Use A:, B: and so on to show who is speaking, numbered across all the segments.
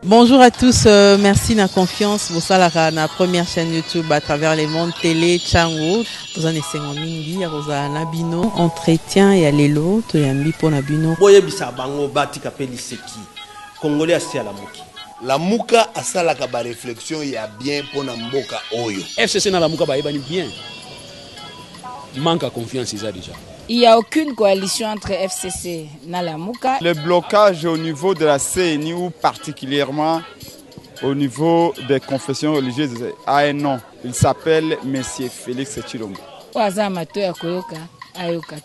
A: Bonjour à tous, merci na confiance. Vous salara na première chaîne YouTube à travers les mondes télé Chango. Vous en essayez mingi, vous en abino entretien et alelo to yambi pour nabino.
B: Boye bisa bango bati kapeli seki. Congolais asi à la muki.
C: La muka asalaka ba réflexion ya bien pour na mboka oyo.
D: FCC na la muka ba ebani bien. Manque à confiance déjà.
E: Il n'y a aucune coalition entre FCC et Nalamuka.
F: Le blocage au niveau de la CNI ou particulièrement au niveau des confessions religieuses a un nom. Il s'appelle Monsieur Félix Tshilombo.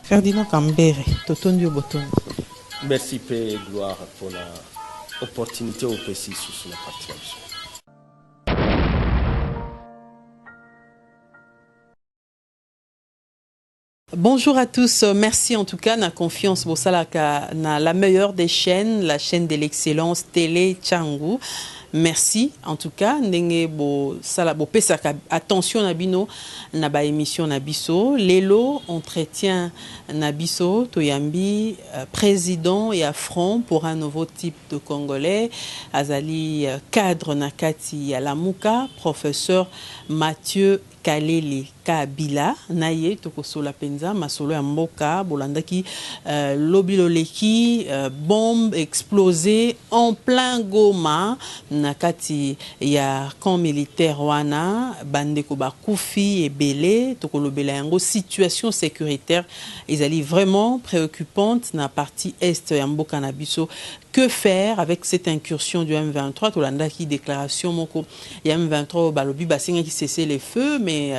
A: Ferdinand Kambere, Totondio Boton.
B: Merci Père et gloire pour l'opportunité au PC sur la partie.
A: Bonjour à tous, merci en tout cas, na confiance Bosalaka, na la meilleure des chaînes, la chaîne de l'excellence télé Changu. Merci en tout cas, ndenge bo sala bo pesaka attention na bino na ba émission na biso, lelo entretien na biso Toyambi président et affront pour un nouveau type de Congolais, azali cadre na kati ya Lamuka, professeur Mathieu Kalele Kabila naye tokosola penza masolo ya mboka bolandaki lobiloleki bombe explosée en plein Goma nakati ya camp militaire wana bandeko bakufi ebele tokolobela yango situation sécuritaire ezali vraiment préoccupante na partie est ya mboka na biso. Que faire avec cette incursion du M23? Tolanda qui déclaration moko ya M23 balobi basenga qui cesser les feux mais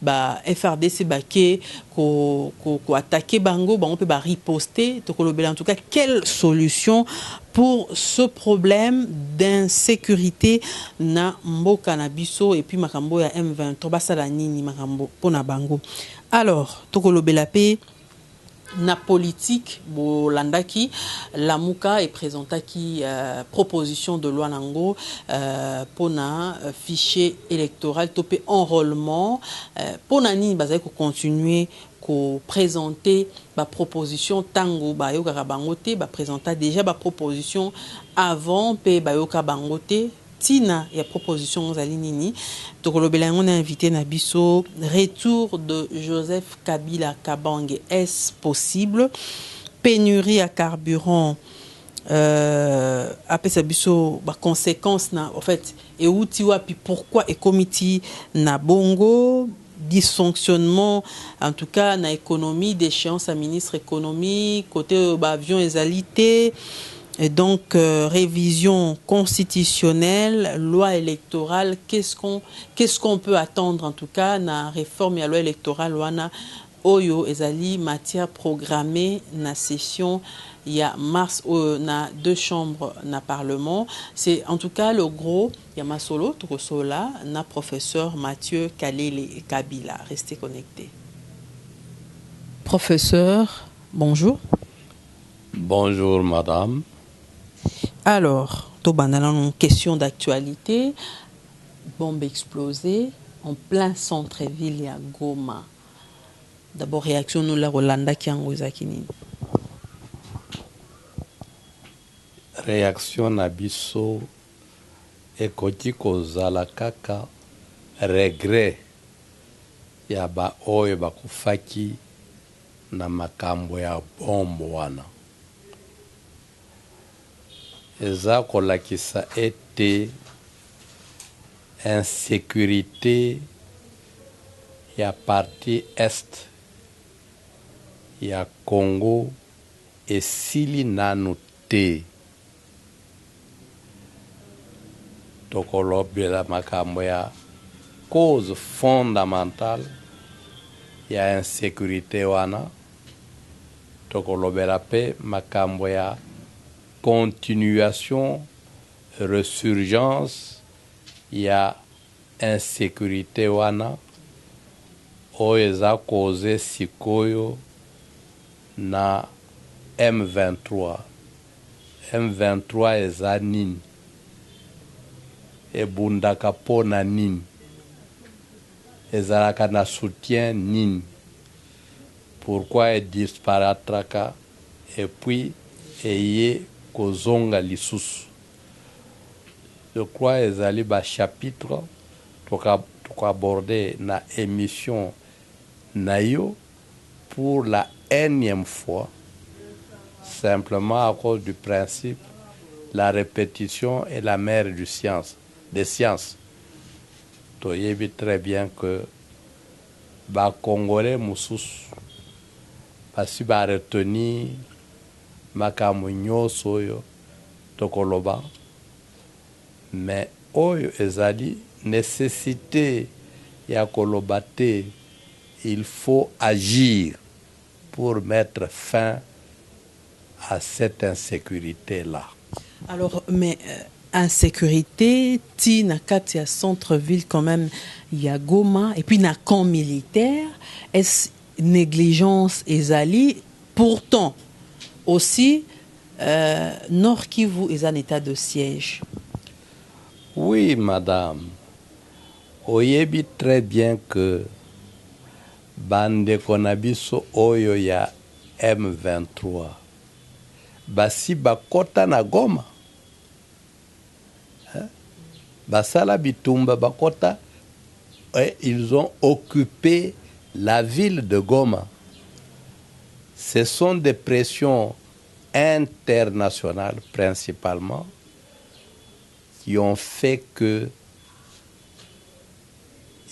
A: FRDC baké ko attaquer bango on peut riposter tokolobela en tout cas quelle solution pour ce problème d'insécurité na mboka na biso et puis makambo ya M23 basala nini makambo pona bango. Alors tokolobela pe na politique bolandaki Lamuka et présentaki proposition de loi nango pona fichier électoral topé enrôlement pona ni bazali ko continuer ko présenter ba proposition tango ba yoka bangote ba présenta déjà ba proposition avant pe ba yoka bangote tina ya proposition zali nini tokolobela on a invité na biso retour de Joseph Kabila Kabange, est-ce possible? Pénurie à carburant après ça biso ba conséquences na en fait et outi wapi pourquoi et comité na bongo dysfonctionnement en tout cas na économie d'échéance à ministre économie côté avion ezalité. Et donc, révision constitutionnelle, loi électorale, qu'est-ce qu'on peut attendre en tout cas na réforme ya loi électorale wana oyo ezali matière programmée na session ya mars na deux chambres na parlement. C'est en tout cas le gros ya masolo tokosola na professeur Mathieu Kalele Kabila. Restez connectés. Professeur, bonjour.
G: Bonjour madame.
A: Alors, une question d'actualité, bombe explosée en plein centre-ville à Goma. D'abord, réaction nous la Rolanda qui en Zakini.
G: Réaction na biso ekoti kozala kaka regret ya ba oyo bakufaki na makambo ya bombe wana. Eza kolakisa ete insécurité ya partie est ya Congo esili nanu te. Tokolobela makambo ya cause fondamentale ya insécurité wana. Tokolobela pe makambo ya continuation, resurgence, il y a insécurité wana oeza cause sikoyo na M23. M23 eza nini? Ebundaka pona nini? Ezalaka na soutien nini? Pourquoi elle disparaîtra et puis eye kozonga lisusu. je crois ezali ba chapitre aborder na émission nayo pour la énième fois, simplement à cause du principe la répétition est la mère des sciences. Tu sais très bien que les Congolais mususu basi ba retenir makambo nyonso oyo tokoloba, mais oyo ezali nécessité ya koloba te, il faut agir pour mettre fin à cette insécurité-là.
A: Alors, mais insécurité, ti na kati ya centre-ville quand même, il y a Goma, et puis na camp militaire, est-ce négligence ezali? Pourtant, aussi, Nord Kivu est en état de siège.
G: Oui, madame. Oyebi très bien que bande konabiso oyo ya M23 basi bakota na Goma, basala bitumba bakota, et ils ont occupé la ville de Goma. Ce sont des pressions internationales principalement qui ont fait que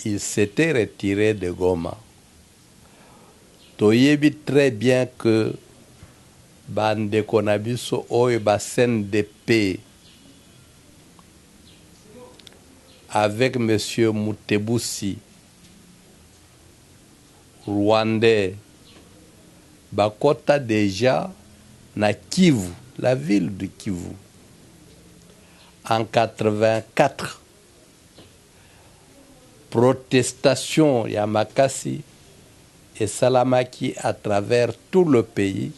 G: ils s'étaient retirés de Goma. Toyebi très bien que bande konabiso oyo basen de paix avec monsieur Mutebusi rwandais bakota déjà na Kivu, la ville de Kivu. En 84, protestation Yamakasi et Salamaki à travers tout le pays,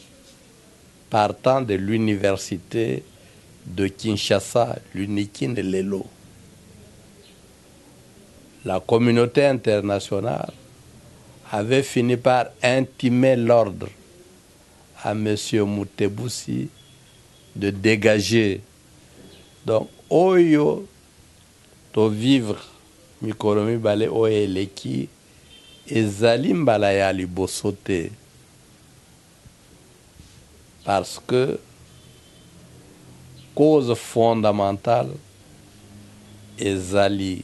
G: partant de l'université de Kinshasa, l'Unikin de Lelo. La communauté internationale avait fini par intimer l'ordre à M. Mutebusi de dégager. Donc, oyo to vivre mikolomi bale oye leki ezali mbala ya liboso te, parce que cause fondamentale ezali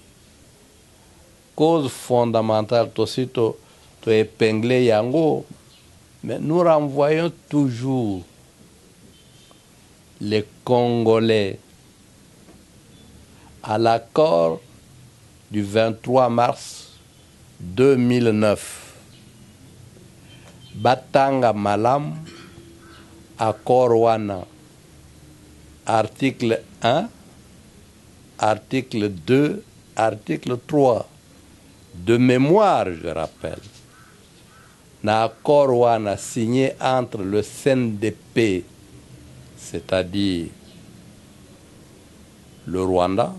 G: cause fondamentale tosi to épingler yango, mais nous renvoyons toujours les Congolais à l'accord du 23 mars 2009. Batanga Malam, accord wana, article 1, article 2, article 3. De mémoire, je rappelle, na accord wana signé entre le CNDP, c'est-à-dire le Rwanda,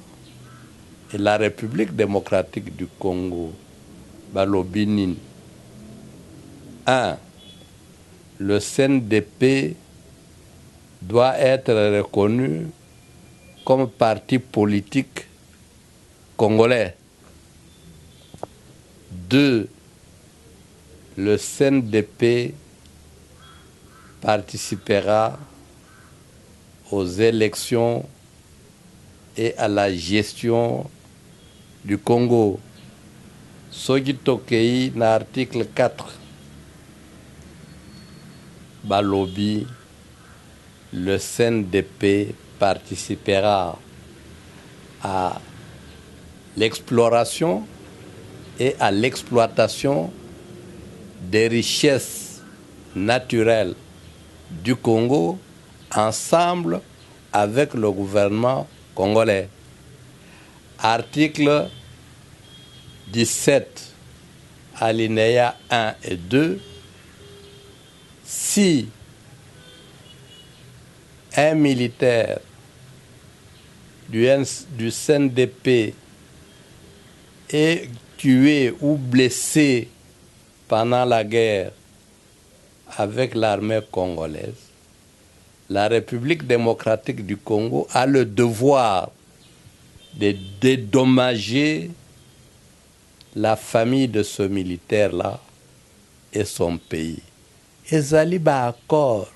G: et la République démocratique du Congo, Balobinin. 1. Le CNDP doit être reconnu comme parti politique congolais. 2. Le CNDP participera aux élections et à la gestion du Congo. Soki Tokei, na article 4, Balobi, le CNDP participera à l'exploration et à l'exploitation des richesses naturelles du Congo ensemble avec le gouvernement congolais. Article 17, alinéa 1 et 2, si un militaire du CNDP est tué ou blessé pendant la guerre avec l'armée congolaise, la République démocratique du Congo a le devoir de dédommager la famille de ce militaire-là et son pays. Et Zaliba accord.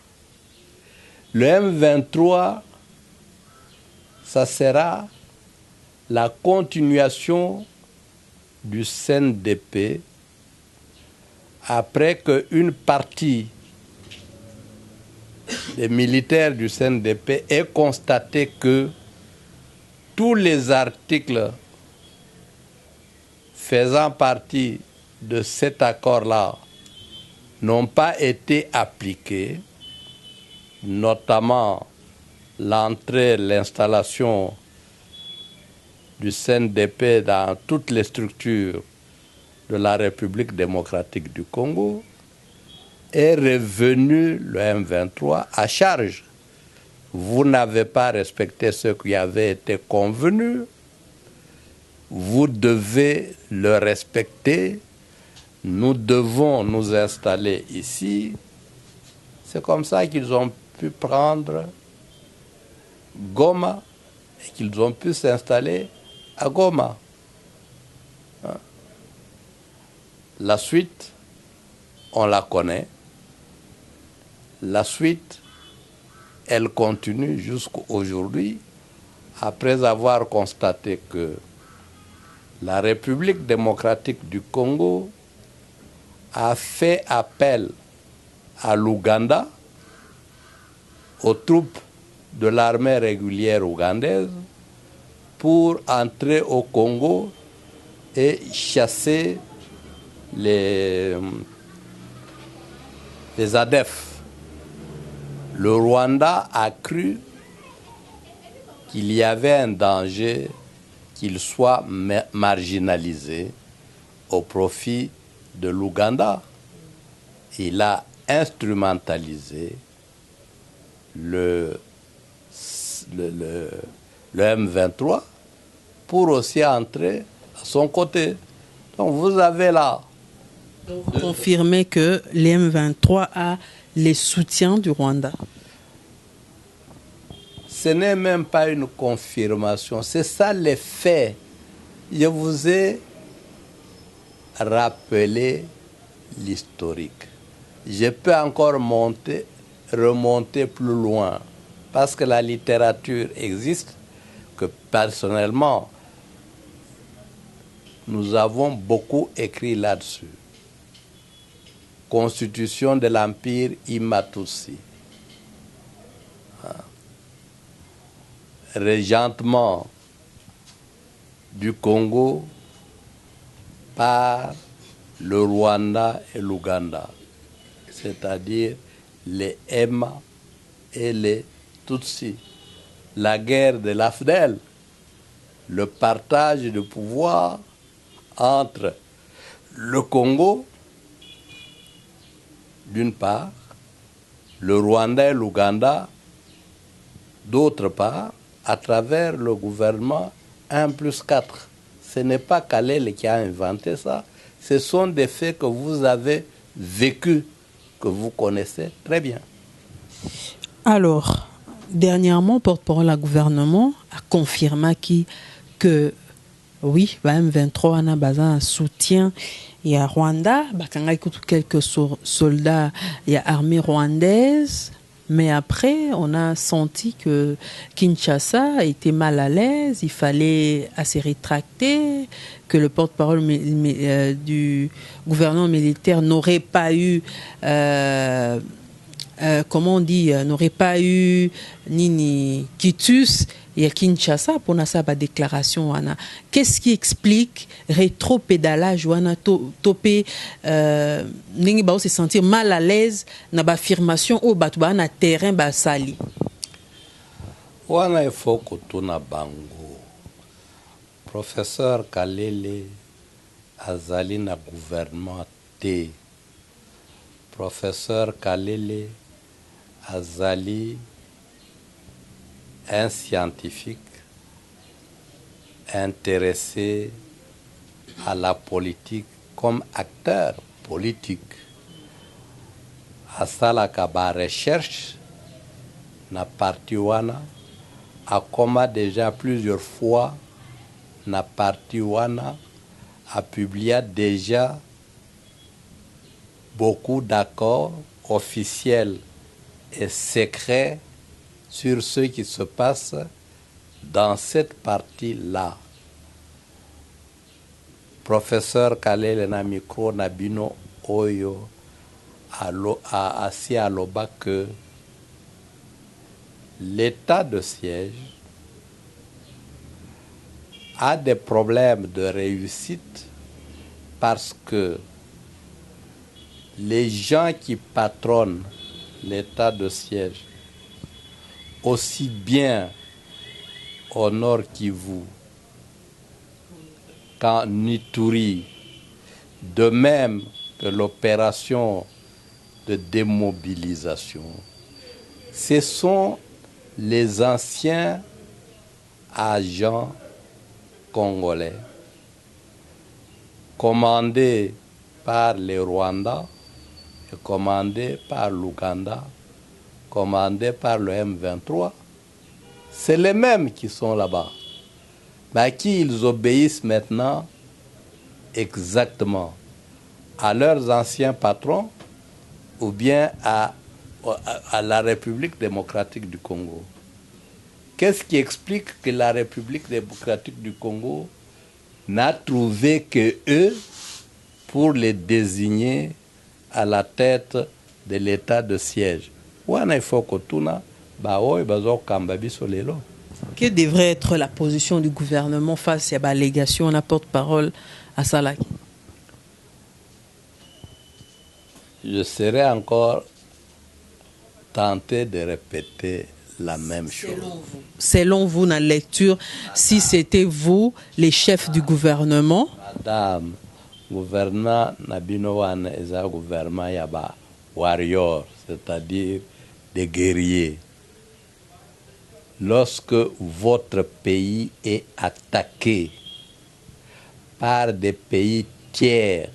G: Le M23, ça sera la continuation du CNDP après qu'une partie des militaires du CNDP ait constaté que tous les articles faisant partie de cet accord-là n'ont pas été appliqués, notamment l'entrée, l'installation du CNDP dans toutes les structures de la République démocratique du Congo, est revenu le M23 à charge. Vous n'avez pas respecté ce qui avait été convenu, vous devez le respecter, nous devons nous installer ici. C'est comme ça qu'ils ont pu prendre Goma et qu'ils ont pu s'installer à Goma. La suite, on la connaît. La suite, elle continue jusqu'à aujourd'hui, après avoir constaté que la République démocratique du Congo a fait appel à l'Ouganda, aux troupes de l'armée régulière ougandaise, pour entrer au Congo et chasser les ADF. Le Rwanda a cru qu'il y avait un danger qu'il soit marginalisé au profit de l'Ouganda. Il a instrumentalisé le M23 pour aussi entrer à son côté. Donc vous avez là...
A: Vous confirmez que les M23 a les soutiens du Rwanda?
G: Ce n'est même pas une confirmation, c'est ça les faits. Je vous ai rappelé l'historique. Je peux encore remonter plus loin, parce que la littérature existe, que personnellement, nous avons beaucoup écrit là-dessus. Constitution de l'Empire Imatousi. Régentement du Congo par le Rwanda et l'Ouganda, c'est-à-dire les Emma et les Tutsis. La guerre de l'Afdel, le partage de pouvoir entre le Congo, d'une part, le Rwanda et l'Ouganda, d'autre part, à travers le gouvernement 1+4. Ce n'est pas Kalele qui a inventé ça, ce sont des faits que vous avez vécus, que vous connaissez très bien.
A: Alors, dernièrement, porte-parole du gouvernement a confirmé que oui, M23 a besoin de soutien. Il y a Rwanda, il y a quelques soldats, il y a l'armée rwandaise. Mais après, on a senti que Kinshasa était mal à l'aise, il fallait assez rétracter, que le porte-parole du gouvernement militaire n'aurait pas eu, n'aurait pas eu ni quitus et à Kinshasa pour sa déclaration. Qu'est-ce qui explique rétro-pédalage ou topé se sentir mal à l'aise dans l'affirmation au batouba na terrain basali?
G: Wana il faut que tout na bango. Professeur Kalele azali na gouvernement te. Professeur Kalele azali un scientifique intéressé à la politique comme acteur politique. Asalaka ba recherche na parti wana a déjà plusieurs fois na parti wana a publié déjà beaucoup d'accords officiels et secrets sur ce qui se passe dans cette partie-là. Professeur Kalele na micro Nabino Oyo a assis à l'oba que l'état de siège a des problèmes de réussite parce que les gens qui patronnent l'état de siège, aussi bien au Nord Kivu qu'en Ituri, de même que l'opération de démobilisation, ce sont les anciens agents congolais commandés par les Rwandais, commandés par l'Ouganda, commandés par le M23. C'est les mêmes qui sont là-bas, mais à qui ils obéissent maintenant exactement? À leurs anciens patrons ou bien à la République démocratique du Congo? Qu'est-ce qui explique que la République démocratique du Congo n'a trouvé que eux pour les désigner à la tête de l'état de siège?
A: Quelle devrait être la position du gouvernement face à l'allégation? La porte-parole à Salaki.
G: Je serais encore tenté de répéter la même chose.
A: Selon vous, dans la lecture, si c'était vous, les chefs du gouvernement?
G: Madame, gouvernement Nabinowan est un gouvernement yaba warrior, c'est-à-dire des guerriers. Lorsque votre pays est attaqué par des pays tiers,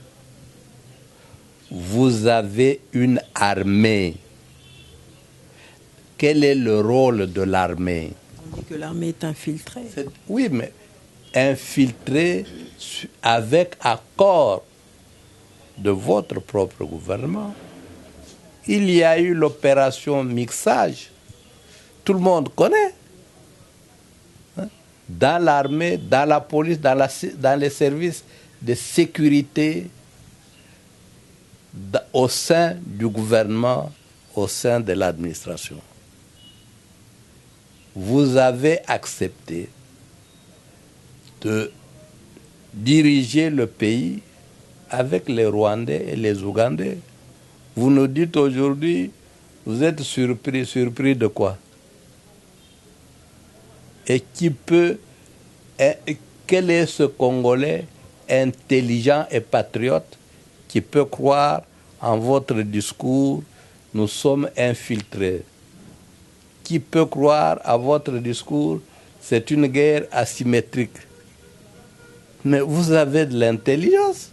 G: vous avez une armée. Quel est le rôle de l'armée?
A: On dit que l'armée est infiltrée.
G: Oui, mais infiltrée avec accord de votre propre gouvernement. Il y a eu l'opération mixage. Tout le monde connaît. Dans l'armée, dans la police, dans les services de sécurité, au sein du gouvernement, au sein de l'administration. Vous avez accepté de diriger le pays avec les Rwandais et les Ougandais. Vous nous dites aujourd'hui, vous êtes surpris. Surpris de quoi? Et quel est ce Congolais intelligent et patriote qui peut croire en votre discours, nous sommes infiltrés? Qui peut croire à votre discours, c'est une guerre asymétrique? Mais vous avez de l'intelligence.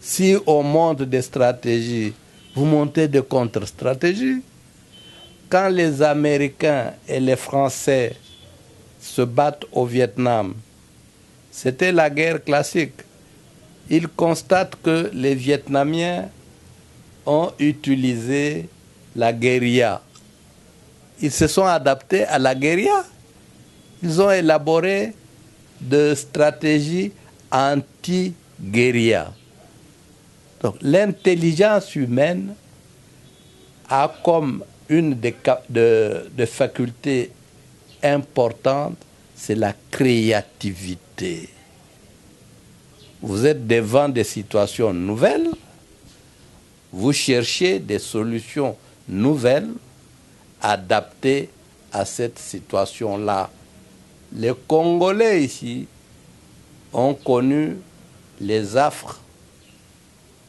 G: Si on monte des stratégies, vous montez des contre-stratégies. Quand les Américains et les Français se battent au Vietnam, c'était la guerre classique. Ils constatent que les Vietnamiens ont utilisé la guérilla. Ils se sont adaptés à la guérilla. Ils ont élaboré des stratégies anti-guérilla. Donc l'intelligence humaine a comme une des facultés importantes, c'est la créativité. Vous êtes devant des situations nouvelles, vous cherchez des solutions nouvelles adaptées à cette situation-là. Les Congolais ici ont connu les affres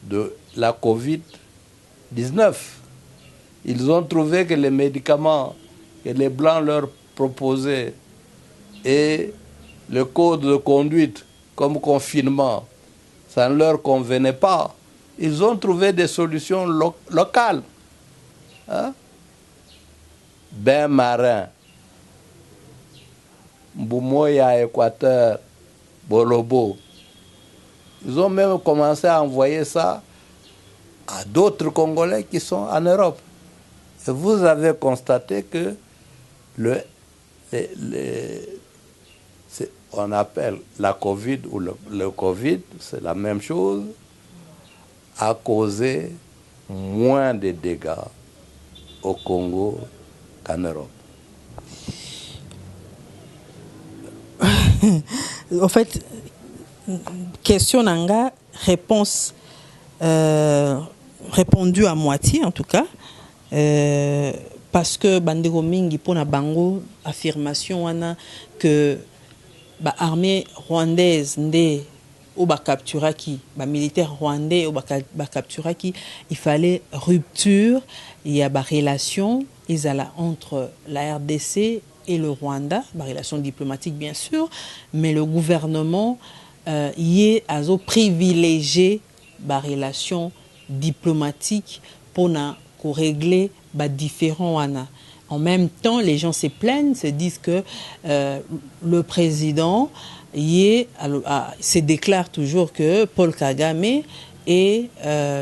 G: de la Covid-19. Ils ont trouvé que les médicaments que les Blancs leur proposaient et le code de conduite comme confinement, ça ne leur convenait pas. Ils ont trouvé des solutions locales. Bain marin, Mboumoya, Équateur, Bolobo. Ils ont même commencé à envoyer ça à d'autres Congolais qui sont en Europe. Et vous avez constaté que on appelle la Covid ou le Covid, c'est la même chose, a causé moins de dégâts au Congo qu'en Europe.
A: En fait, question Nanga, réponse répondue à moitié en tout cas. Parce que Bandeko Mingi pona bango affirmation wana que l'armée rwandaise nde ou capturaki, militaire rwandais ou capturaki, il fallait rupture, il y a des relations entre la RDC et le Rwanda, des relations diplomatiques bien sûr, mais le gouvernement y est privilégié des relations diplomatiques pour régler différents wana. En même temps, les gens se plaignent, se disent que le président se déclare toujours que Paul Kagame est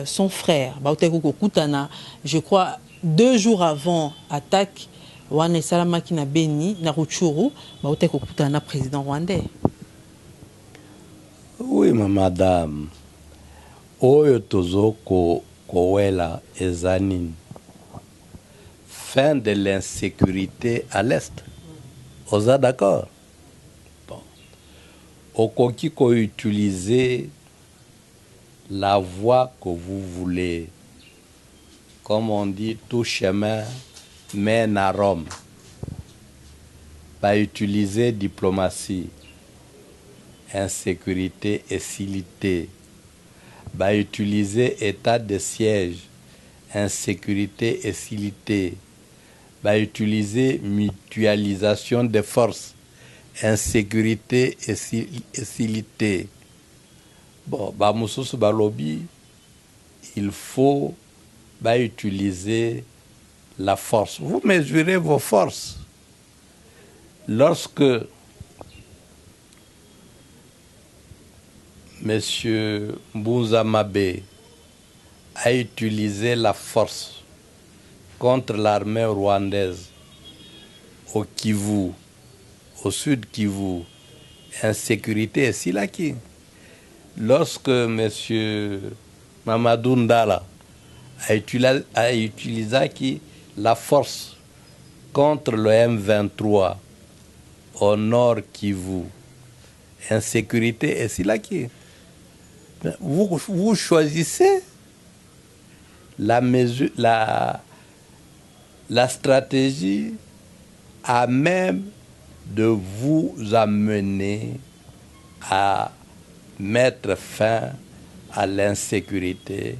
A: son frère. Je crois 2 jours avant l'attaque, wana salamaki na Beni, na Rutshuru, le président rwandais.
G: Oui, madame. Oyo tozoko kowela ezanin. Fin de l'insécurité à l'Est. Vous êtes d'accord? Bon. Okoki ko utiliser la voie que vous voulez. Comme on dit, tout chemin mène à Rome. Pas utiliser diplomatie, insécurité et facilité. Pas utiliser état de siège, insécurité et facilité. Bah, utiliser mutualisation des forces, insécurité et facilité. Bon, bah, Moussous Balobi, il faut utiliser la force. Vous mesurez vos forces. Lorsque M. Mbouza Mabé a utilisé la force contre l'armée rwandaise au Kivu, au sud Kivu, insécurité et Silaki. Lorsque M. Mamadou Ndala a utilisé la force contre le M23 au nord Kivu, insécurité et Silaki. Vous choisissez la mesure, la stratégie à même de vous amener à mettre fin à l'insécurité,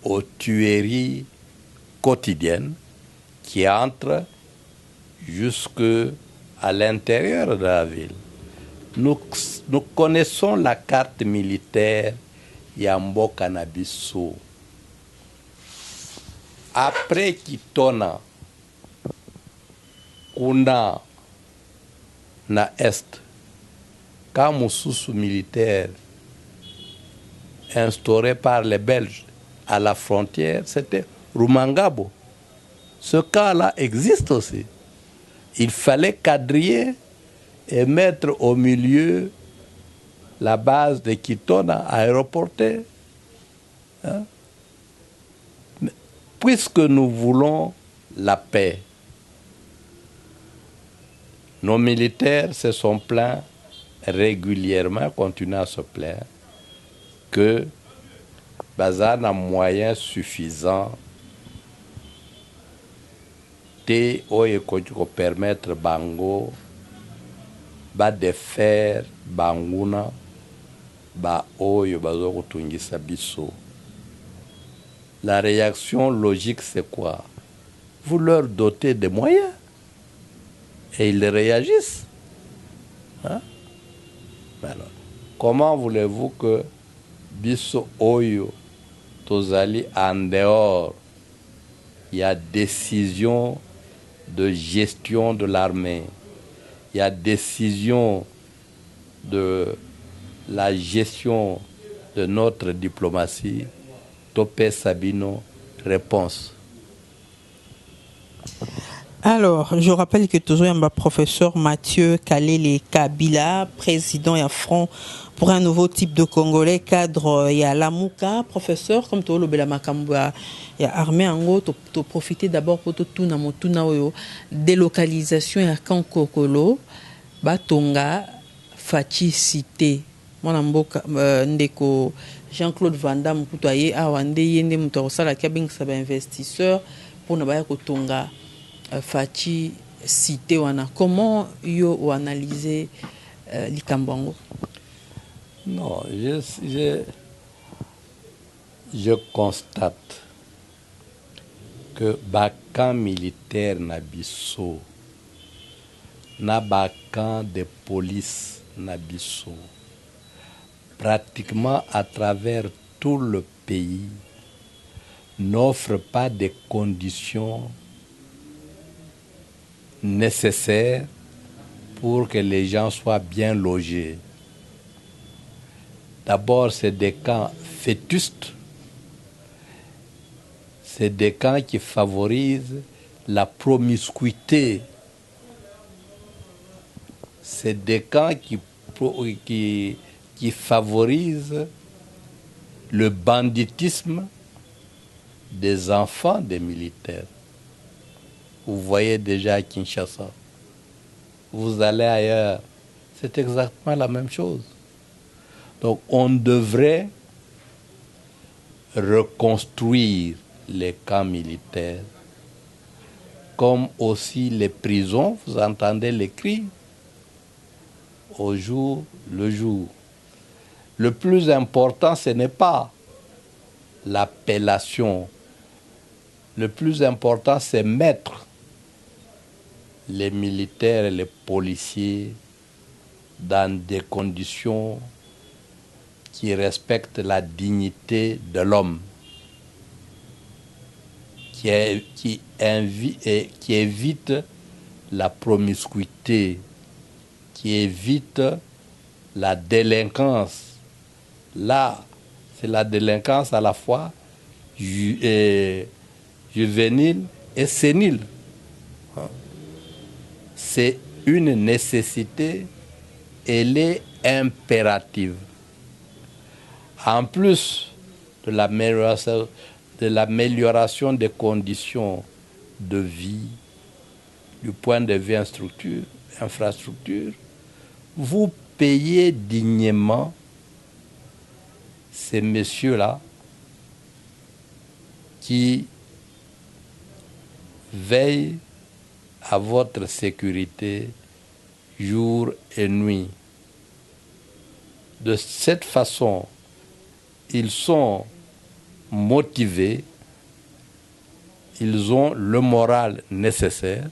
G: aux tueries quotidiennes qui entrent jusque à l'intérieur de la ville. Nous connaissons la carte militaire Yamboka Nabiso. Après Kitona, kuna na Est, quand Moussous militaire instauré par les Belges à la frontière, c'était Rumangabo. Ce cas-là existe aussi. Il fallait quadriller et mettre au milieu la base de Kitona aéroportée. Hein? Puisque nous voulons la paix, nos militaires se sont plaints régulièrement, continuent à se plaindre, que Bazar n'a moyen suffisant de permettre Bango de faire Banguna oyo bazoko tungisa biso. La réaction logique, c'est quoi? Vous leur dotez de moyens et ils réagissent. Hein? Alors, comment voulez-vous que biso oyo tozali en dehors, il y a décision de gestion de l'armée, il y a décision de la gestion de notre diplomatie. Topé Sabino, réponse.
A: Alors, je rappelle que toujours il y a professeur Mathieu Kalele Kabila, président et Front pour un nouveau type de Congolais, cadre il y a Lamuka, professeur comme tout le bela makamba il y a armée en gros, to profiter d'abord pour tout na motuna oyo délocalisation ya Kankokolo, Batonga, Fachi cité. Mon amboka ndeko Jean-Claude Van Damme kutoye awande yende muto sala kabing sa ba investisseur pour na ba kotonga Fachi cité wana. Comment yo analyser l'Ikambongo?
G: Non, je constate que bakan militaire na biso, na bakan de police na biso, pratiquement à travers tout le pays, n'offre pas des conditions nécessaires pour que les gens soient bien logés. D'abord, c'est des camps vétustes, c'est des camps qui favorisent la promiscuité, c'est des camps qui favorisent le banditisme des enfants des militaires. Vous voyez déjà à Kinshasa, vous allez ailleurs, c'est exactement la même chose. Donc on devrait reconstruire les camps militaires, comme aussi les prisons, vous entendez les cris, au jour le jour. Le plus important, ce n'est pas l'appellation. Le plus important, c'est mettre les militaires et les policiers dans des conditions qui respectent la dignité de l'homme, qui évite la promiscuité, qui évite la délinquance. Là, c'est la délinquance à la fois juvénile et sénile. C'est une nécessité, elle est impérative. En plus de l'amélioration des conditions de vie, du point de vue infrastructure, vous payez dignement ces messieurs-là qui veillent à votre sécurité jour et nuit. De cette façon, ils sont motivés, ils ont le moral nécessaire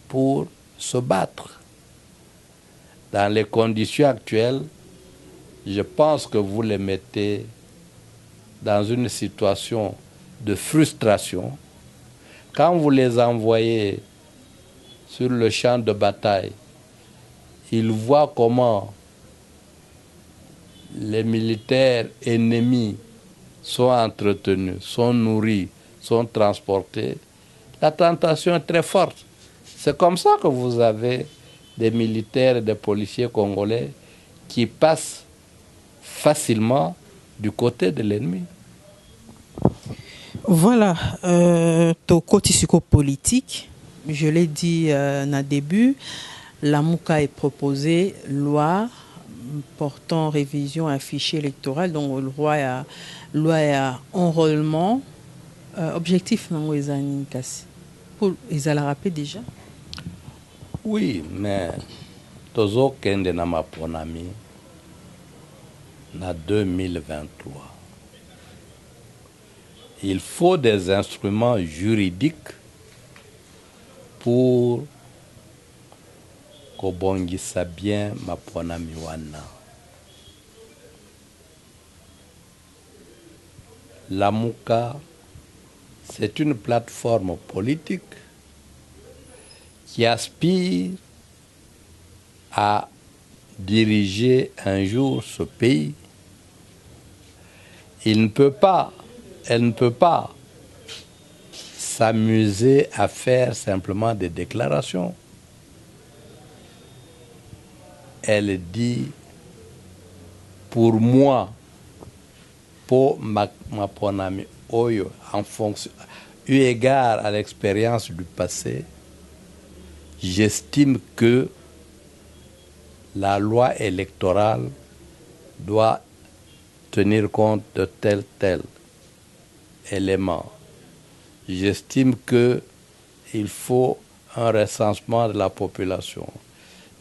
G: pour se battre. Dans les conditions actuelles, je pense que vous les mettez dans une situation de frustration. Quand vous les envoyez sur le champ de bataille, ils voient comment les militaires ennemis sont entretenus, sont nourris, sont transportés. La tentation est très forte. C'est comme ça que vous avez des militaires et des policiers congolais qui passent facilement du côté de l'ennemi.
A: Voilà, ton côté politique, je l'ai dit au début, la Mouka est proposée loi portant révision à fichier électoral, donc loi à enrôlement. Objectif, non, ils allaient rappeler déjà.
G: Oui, mais Tozo Kende Nama Ponami, en 2023. Il faut des instruments juridiques pour kobongisa bien Maponami wana. La Mouka, c'est une plateforme politique qui aspire à diriger un jour ce pays, elle ne peut pas s'amuser à faire simplement des déclarations. Elle dit, pour moi, pour ma ami Oyo, en fonction, eu égard à l'expérience du passé, j'estime que la loi électorale doit tenir compte de tel élément. J'estime qu'il faut un recensement de la population.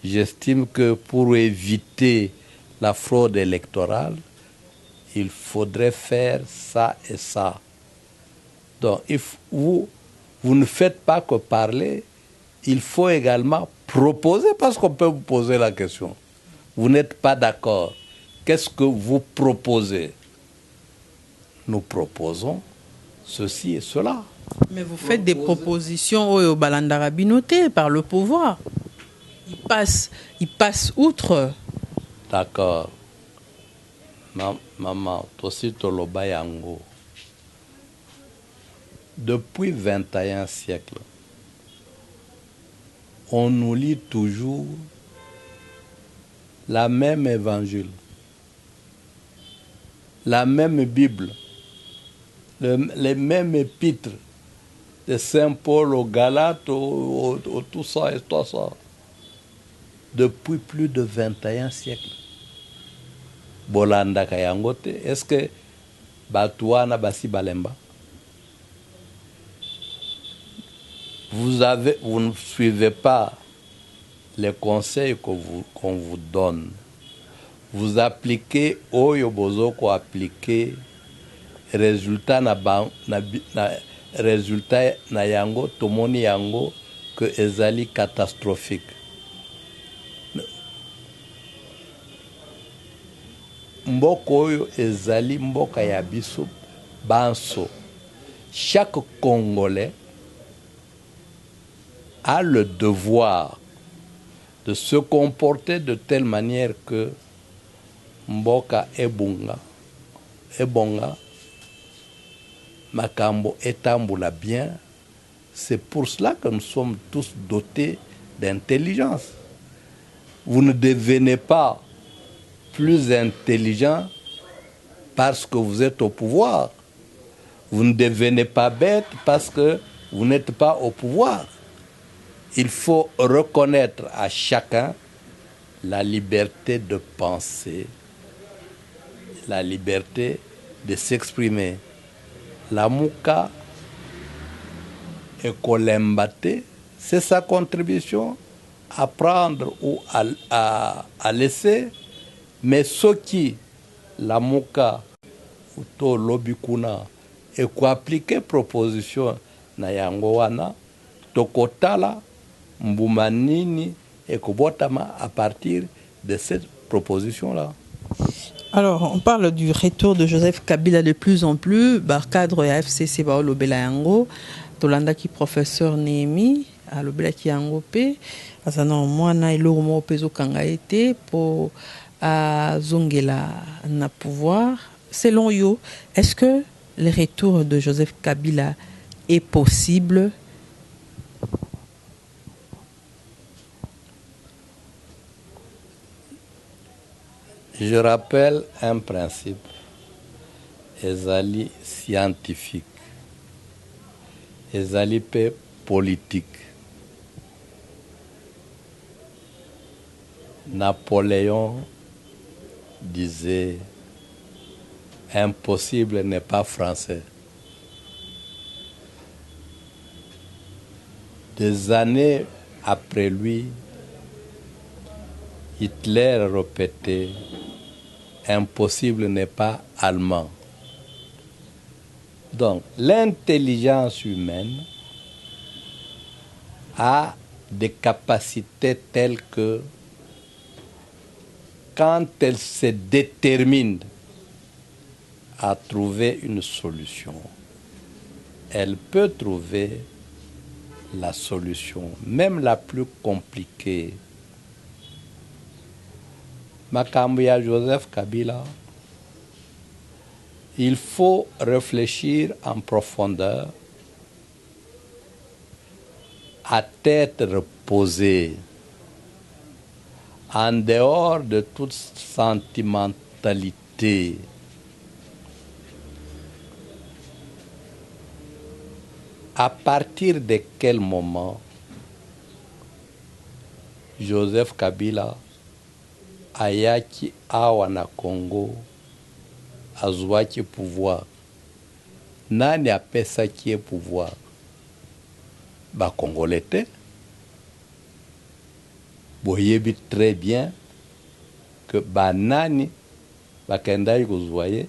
G: J'estime que pour éviter la fraude électorale, il faudrait faire ça et ça. Donc, vous ne faites pas que parler, il faut également proposer, parce qu'on peut vous poser la question. Vous n'êtes pas d'accord. Qu'est-ce que vous proposez? Nous proposons ceci et cela.
A: Mais vous faites des propositions au Balandara Binoté par le pouvoir. Il passe outre.
G: D'accord. Maman, aussi Toloba Yango. Depuis 21 siècles, on nous lit toujours la même évangile, la même Bible, les mêmes épîtres de Saint Paul aux Galates, tout ça et tout ça, depuis plus de 21 siècles. Bolanda Kayangote, est-ce que Batouana Basi Balemba? Vous ne suivez pas les conseils qu'on vous donne. Vous appliquez Oyobozo qu'on appliqué résultat na yango tomoni yango que ezali catastrophique. Mboka oyo ezali mboka ya biso banso. Chaque Congolais a le devoir de se comporter de telle manière que mboka ebonga, makambo etambula bien. C'est pour cela que nous sommes tous dotés d'intelligence. Vous ne devenez pas plus intelligent parce que vous êtes au pouvoir. Vous ne devenez pas bête parce que vous n'êtes pas au pouvoir. Il faut reconnaître à chacun la liberté de penser, la liberté de s'exprimer. La Mouka et Kolembate, c'est sa contribution à prendre ou à laisser. Mais ce qui, la Mouka, ou to lobikuna, et quoi appliquer proposition na yangoana, tokotala, mbumanini, et kobotama à partir de cette proposition-là.
A: Alors, on parle du retour de Joseph Kabila de plus en plus. Par cadre de FCC, Lobela Yango, Tolanda qui professeur Némi, à Lobela qui Yango P, à ça non, moi, na iloro peso kanga été pour Zongela na pouvoir. Selon yo, est-ce que le retour de Joseph Kabila est possible?
G: Je rappelle un principe, ezali scientifique, ezali pe politique. Napoléon disait, impossible n'est pas français. Des années après lui, Hitler répétait, impossible n'est pas allemand. Donc, l'intelligence humaine a des capacités telles que quand elle se détermine à trouver une solution, elle peut trouver la solution, même la plus compliquée, Makambouya Joseph Kabila, il faut réfléchir en profondeur, à tête reposée, en dehors de toute sentimentalité. À partir de quel moment Joseph Kabila ayaki awa na Congo azwaki pouvoir? Nani apesaki pouvoir? Ba Congolais te. Boyebi très bien que banani bakendai kozwaye,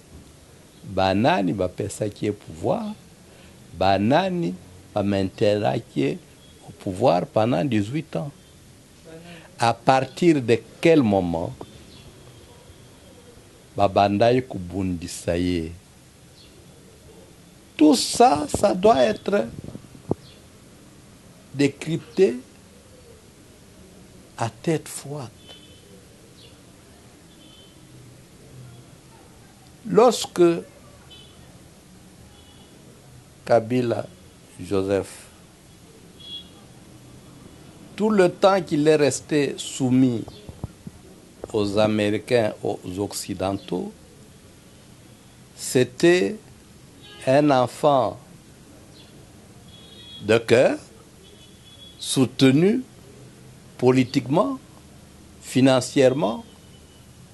G: banani bapesaki pouvoir, banani bamenteraki au pouvoir pendant 18 ans. À partir de quel moment babandai kubundisaye? Tout ça, ça doit être décrypté à tête froide. Lorsque Kabila Joseph, tout le temps qu'il est resté soumis aux Américains, aux Occidentaux, c'était un enfant de cœur, soutenu politiquement, financièrement,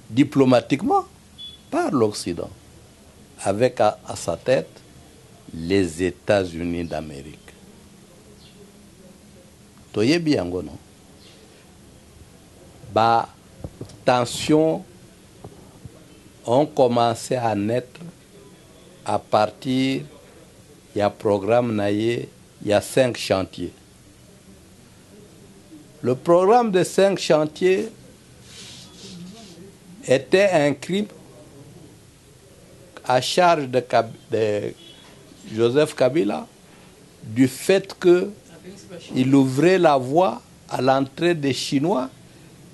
G: diplomatiquement par l'Occident, avec à sa tête les États-Unis d'Amérique. Toye biango non. Bah, tensions ont commencé à naître à partir il y a programme naïe, il y a 5 chantiers. Le programme de 5 chantiers était un crime à charge de Joseph Kabila du fait qu'il ouvrait la voie à l'entrée des Chinois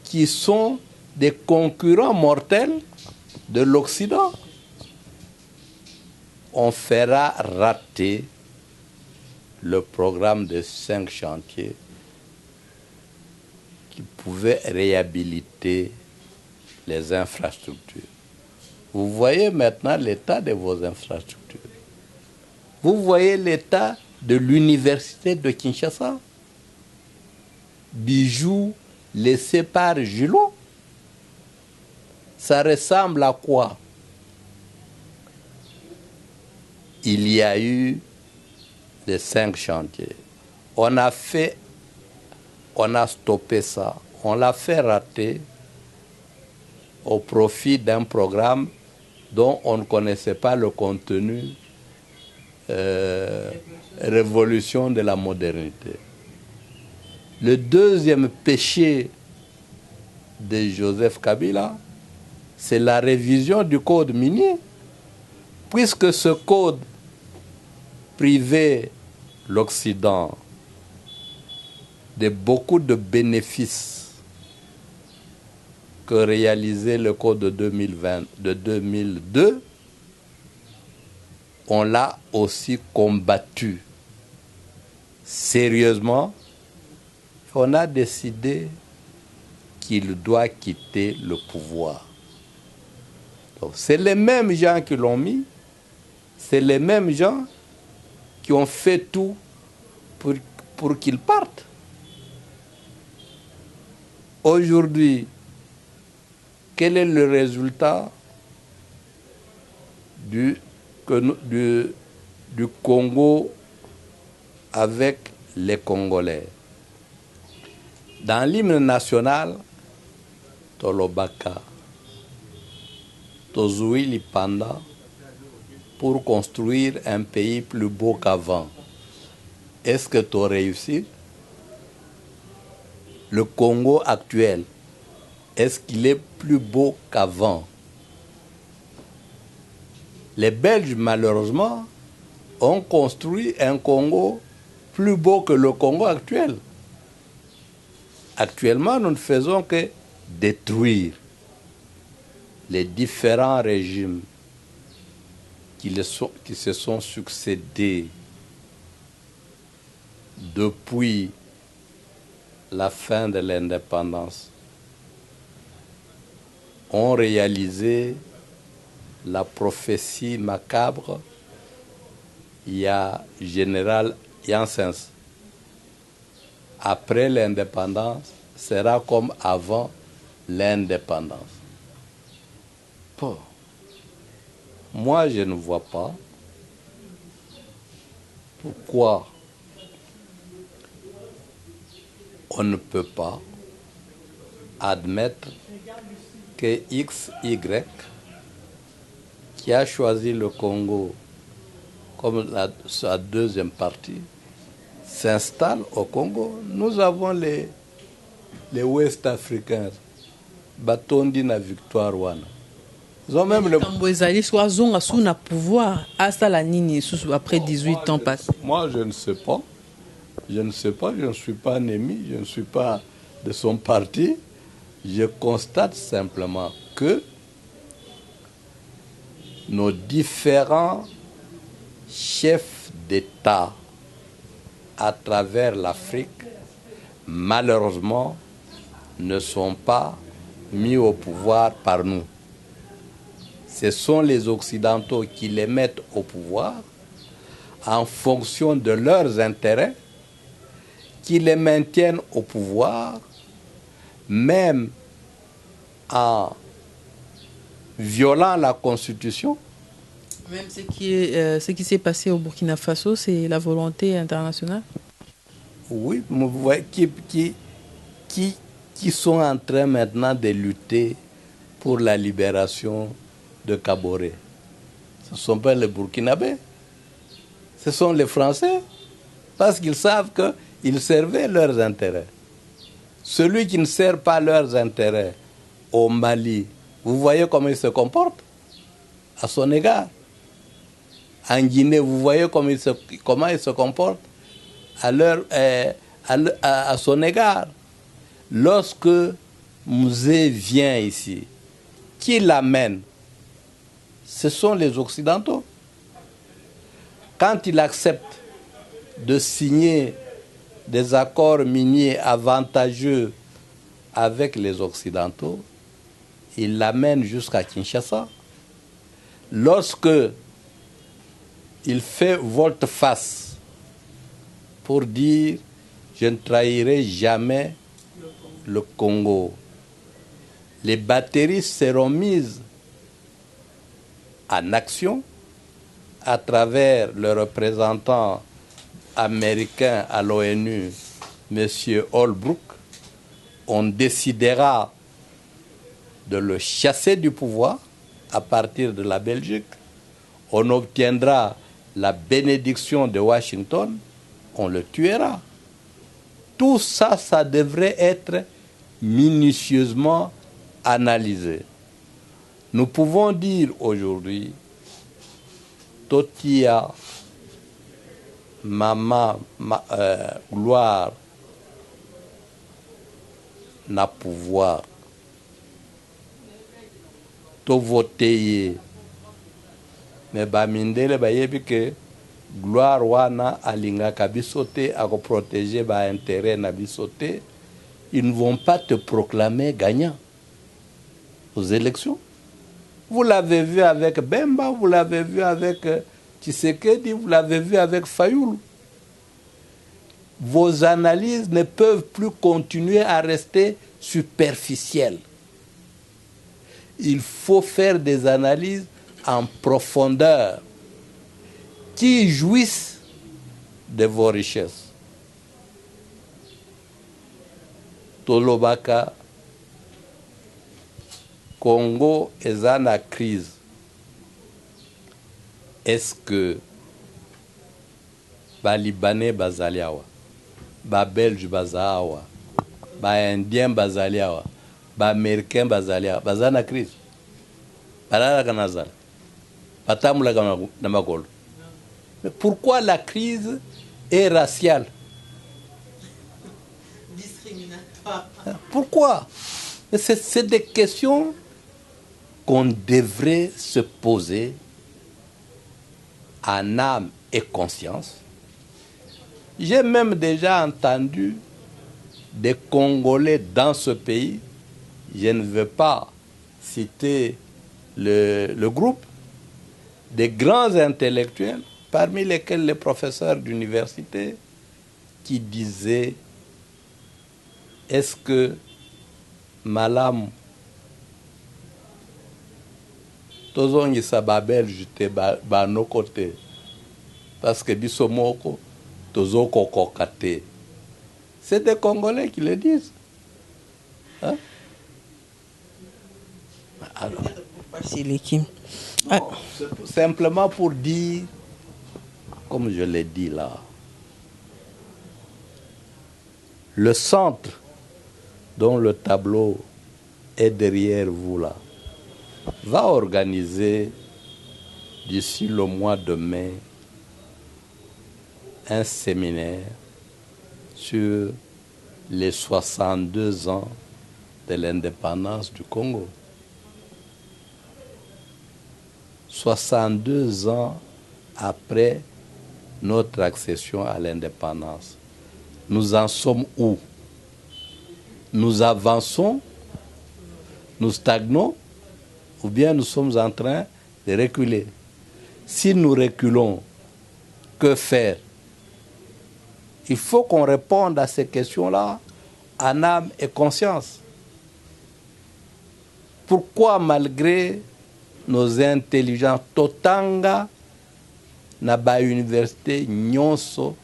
G: qui sont des concurrents mortels de l'Occident. On fera rater le programme de 5 chantiers qui pouvaient réhabiliter les infrastructures. Vous voyez maintenant l'état de vos infrastructures. Vous voyez l'état de l'université de Kinshasa. Bijoux laissés par Julot. Ça ressemble à quoi? Il y a eu les 5 chantiers. On a stoppé ça. On l'a fait rater au profit d'un programme dont on ne connaissait pas le contenu. Révolution de la modernité. Le deuxième péché de Joseph Kabila, c'est la révision du code minier. Puisque ce code privait l'Occident de beaucoup de bénéfices que réalisait le code de 2002, on l'a aussi combattu sérieusement. On a décidé qu'il doit quitter le pouvoir. Donc, c'est les mêmes gens qui l'ont mis, c'est les mêmes gens qui ont fait tout pour qu'il parte. Aujourd'hui, quel est le résultat du Congo avec les Congolais? Dans l'hymne national, Tolobaka, Tozouili Panda, pour construire un pays plus beau qu'avant. Est-ce que tu as réussi? Le Congo actuel, est-ce qu'il est plus beau qu'avant? Les Belges, malheureusement, ont construit un Congo plus beau que le Congo actuel. Actuellement, nous ne faisons que détruire les différents régimes qui se sont succédés depuis la fin de l'indépendance ont réalisé la prophétie macabre. Il y a général Janssens. Après l'indépendance, sera comme avant l'indépendance. Bon. Moi, je ne vois pas pourquoi on ne peut pas admettre que XY, qui a choisi le Congo comme sa deuxième partie, s'installe au Congo. Nous avons les Ouest-Africains, Batondi na Victoire Wana. Ils ont même le...
A: pouvoir après 18 ans passés.
G: Moi, je ne sais pas. Je ne sais pas, je ne suis pas un ennemi, je ne suis pas de son parti. Je constate simplement que nos différents chefs d'État à travers l'Afrique, malheureusement, ne sont pas mis au pouvoir par nous. Ce sont les Occidentaux qui les mettent au pouvoir en fonction de leurs intérêts, qui les maintiennent au pouvoir, même en violant la Constitution.
A: Même ce qui s'est passé au Burkina Faso, c'est la volonté internationale?
G: Oui, vous voyez, qui sont en train maintenant de lutter pour la libération de Kaboré. Ce ne sont pas les Burkinabés, ce sont les Français, parce qu'ils savent qu'ils servaient leurs intérêts. Celui qui ne sert pas leurs intérêts au Mali, vous voyez comment il se comporte à son égard. En Guinée, vous voyez comment il se comporte à son égard. Lorsque Mouzé vient ici, qui l'amène? Ce sont les Occidentaux. Quand il accepte de signer des accords miniers avantageux avec les Occidentaux, il l'amène jusqu'à Kinshasa. Lorsque il fait volte-face pour dire « je ne trahirai jamais le Congo », les batteries seront mises en action à travers le représentant américain à l'ONU, M. Holbrooke. On décidera de le chasser du pouvoir à partir de la Belgique. On obtiendra la bénédiction de Washington, on le tuera. Tout ça, ça devrait être minutieusement analysé. Nous pouvons dire aujourd'hui, Totia, Maman, Gloire, n'a pouvoir. To voter. Mais Bamindele bayebi que Gloire wana alinga kabisote à protéger ba intérêt na bisote, ils ne vont pas te proclamer gagnant aux élections. Vous l'avez vu avec Bemba, vous l'avez vu avec Tshisekedi, vous l'avez vu avec Fayoulou. Vos analyses ne peuvent plus continuer à rester superficielles. Il faut faire des analyses en profondeur qui jouissent de vos richesses. Tolobaka, Congo est en crise. Est-ce que les Libanais bazaliawa, les Belges bazaliawa, les Indiens bazaliawa, les Américains bazaliawa, bazana crise? Mais pourquoi la crise est raciale? Discriminatoire. Pourquoi? C'est des questions qu'on devrait se poser en âme et conscience. J'ai même déjà entendu des Congolais dans ce pays, je ne veux pas citer le groupe, des grands intellectuels, parmi lesquels les professeurs d'université, qui disaient: est-ce que Malam tozongisa babel jute ba no côté parce que bisomoko tozoko kokate. C'est des Congolais qui le disent. Hein? Alors,
A: C'est
G: tout simplement pour dire, comme je l'ai dit là, le centre dont le tableau est derrière vous là, va organiser d'ici le mois de mai un séminaire sur les 62 ans de l'indépendance du Congo. 62 ans après notre accession à l'indépendance. Nous en sommes où? Nous avançons, nous stagnons, ou bien nous sommes en train de reculer. Si nous reculons, que faire? Il faut qu'on réponde à ces questions-là en âme et conscience. Pourquoi, malgré nos intelligences, Totanga n'a pas université nyonso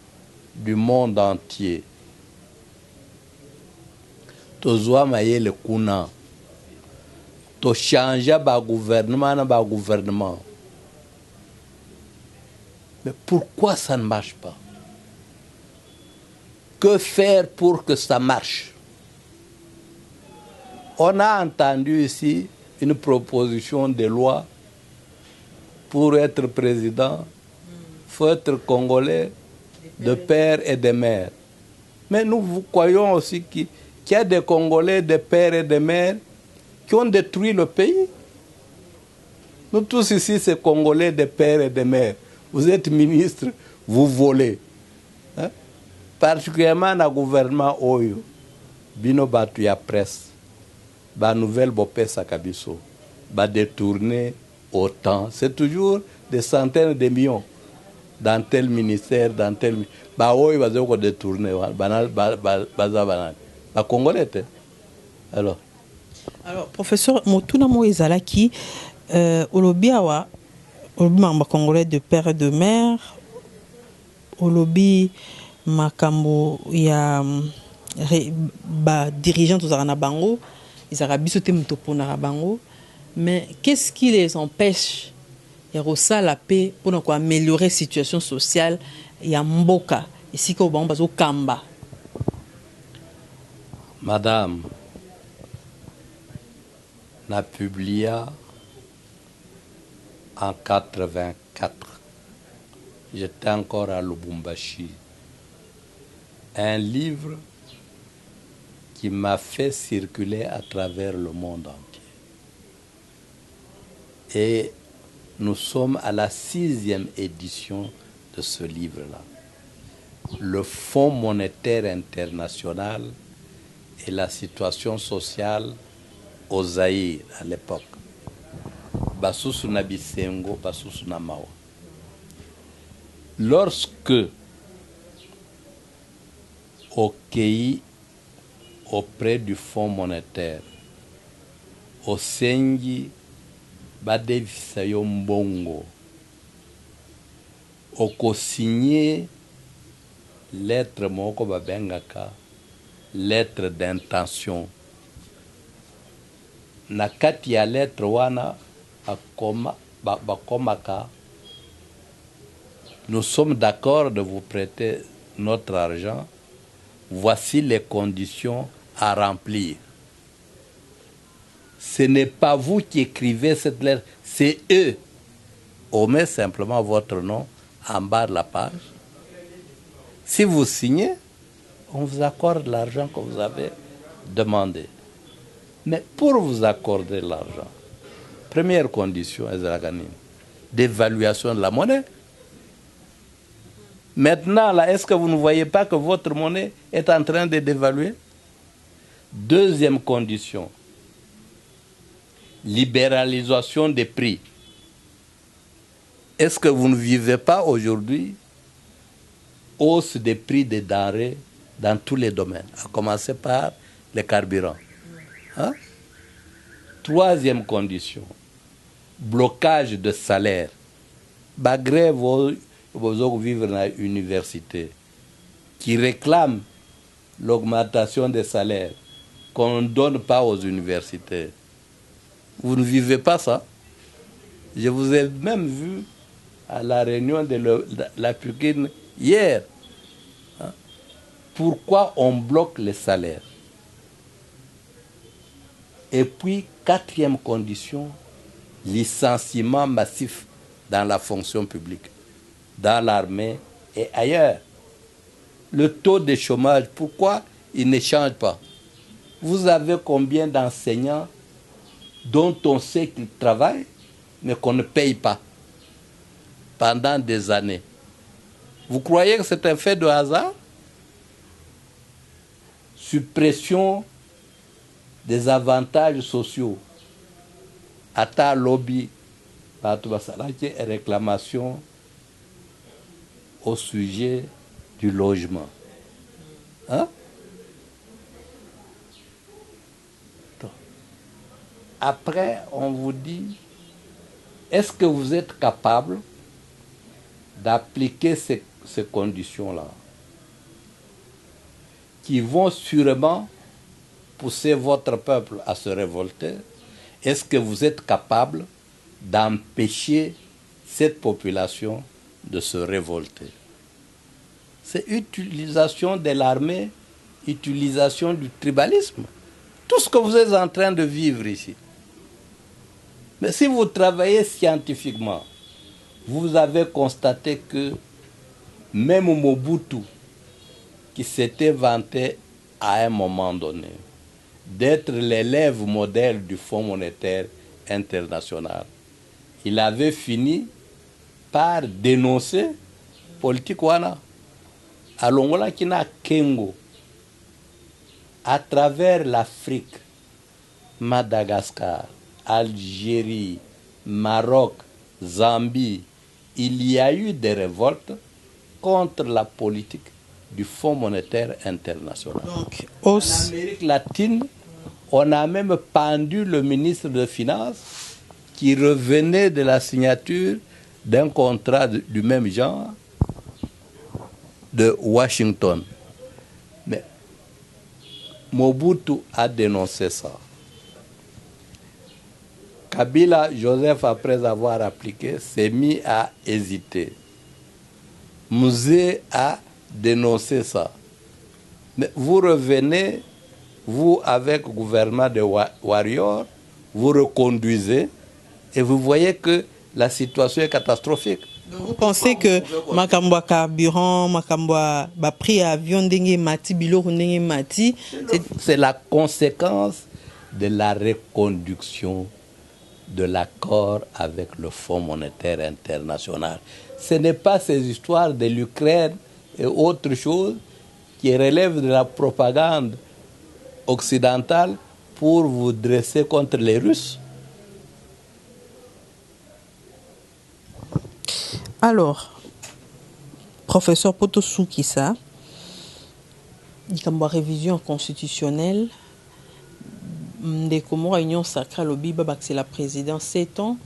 G: du monde entier? Tozwa mayele kuna. To changer ba gouvernement. Mais pourquoi ça ne marche pas? Que faire pour que ça marche? On a entendu ici une proposition de loi pour être président. Il faut être Congolais de père et de mère. Mais nous croyons aussi qu'il y a des Congolais de père et de mère qui ont détruit le pays. Nous tous ici, c'est Congolais de père et de mère. Vous êtes ministre, vous volez. Hein? Particulièrement dans le gouvernement Oyo, Bino Batuya Presse, ba nouvelle Bopé Sakabiso, ba détourner autant. C'est toujours des centaines de millions dans tel ministère, dans tel. Ba Oyo va détourner, ba Congolais. Alors,
A: professeur Motuna Moezalaki, Olobiawa, Olobi Mamba Congolais de père et de mère, Olobi Makambo, il y a dirigeants tous à Bango, ils ont bisoté Mutopona Bango, mais qu'est-ce qui les empêche de la paix pour améliorer la situation sociale? Il y a Mboka, ici au Bambazo Kamba.
G: Madame, n'a publié en 84, j'étais encore à Lubumbashi, un livre qui m'a fait circuler à travers le monde entier. Et nous sommes à la 6e édition de ce livre-là. Le Fonds monétaire international et la situation sociale au Zaïre à l'époque. Basusu na Bisengo, Basusu na Mawa. Lorsque au pays auprès du Fonds monétaire, au Sengi Badevisa Mbongo, au co-signé lettre moko babengaka lettre d'intention. Na kati ya lettre wana bakomaka, nous sommes d'accord de vous prêter notre argent, voici les conditions à remplir. Ce n'est pas vous qui écrivez cette lettre, c'est eux. On met simplement votre nom en bas de la page. Si vous signez, on vous accorde l'argent que vous avez demandé. Mais pour vous accorder l'argent, Première condition, d'évaluation de la monnaie. Maintenant, là, est-ce que vous ne voyez pas que votre monnaie est en train de dévaluer? Deuxième condition, libéralisation des prix. Est-ce que vous ne vivez pas aujourd'hui hausse des prix des denrées dans tous les domaines, à commencer par les carburants? Hein? Troisième condition, blocage de salaire. Malgré vos vivre dans l'université qui réclament l'augmentation des salaires qu'on ne donne pas aux universités. Vous ne vivez pas ça. Je vous ai même vu à la réunion de la Pukine hier. Hein? Pourquoi on bloque les salaires? Et puis, quatrième condition, licenciement massif dans la fonction publique, dans l'armée et ailleurs. Le taux de chômage, pourquoi il ne change pas? Vous avez combien d'enseignants dont on sait qu'ils travaillent, mais qu'on ne paye pas pendant des années? Vous croyez que c'est un fait de hasard? Suppression des avantages sociaux. Ata lobby, réclamation au sujet du logement. Hein? Après, on vous dit, est-ce que vous êtes capable d'appliquer ces conditions-là qui vont sûrement pousser votre peuple à se révolter? Est-ce que vous êtes capable d'empêcher cette population de se révolter? C'est utilisation de l'armée, utilisation du tribalisme. Tout ce que vous êtes en train de vivre ici. Mais si vous travaillez scientifiquement, vous avez constaté que même Mobutu, qui s'était vanté à un moment donné d'être l'élève modèle du Fonds monétaire international, il avait fini par dénoncer politique wana. Alongola kina Kengo, à travers l'Afrique, Madagascar, Algérie, Maroc, Zambie, il y a eu des révoltes contre la politique du Fonds monétaire international.
A: Donc,
G: en Amérique latine, on a même pendu le ministre des Finances qui revenait de la signature d'un contrat du même genre de Washington. Mais Mobutu a dénoncé ça. Kabila, Joseph, après avoir appliqué, s'est mis à hésiter. Mouzé a dénoncé ça. Mais vous revenez, vous, avec le gouvernement de Warrior, vous reconduisez et vous voyez que la situation est catastrophique.
A: Vous pensez que Makambwa carburant, Makambwa prix avion dengue mati, biloko dengue mati,
G: c'est la conséquence de la reconduction de l'accord avec le Fonds monétaire international. Ce n'est pas ces histoires de l'Ukraine et autres choses qui relèvent de la propagande occidentale pour vous dresser contre les Russes.
A: Alors, professeur Potosoukissa, il y a une révision constitutionnelle. De comment réunion sacrée au Biba, c'est la présidence 7 ans,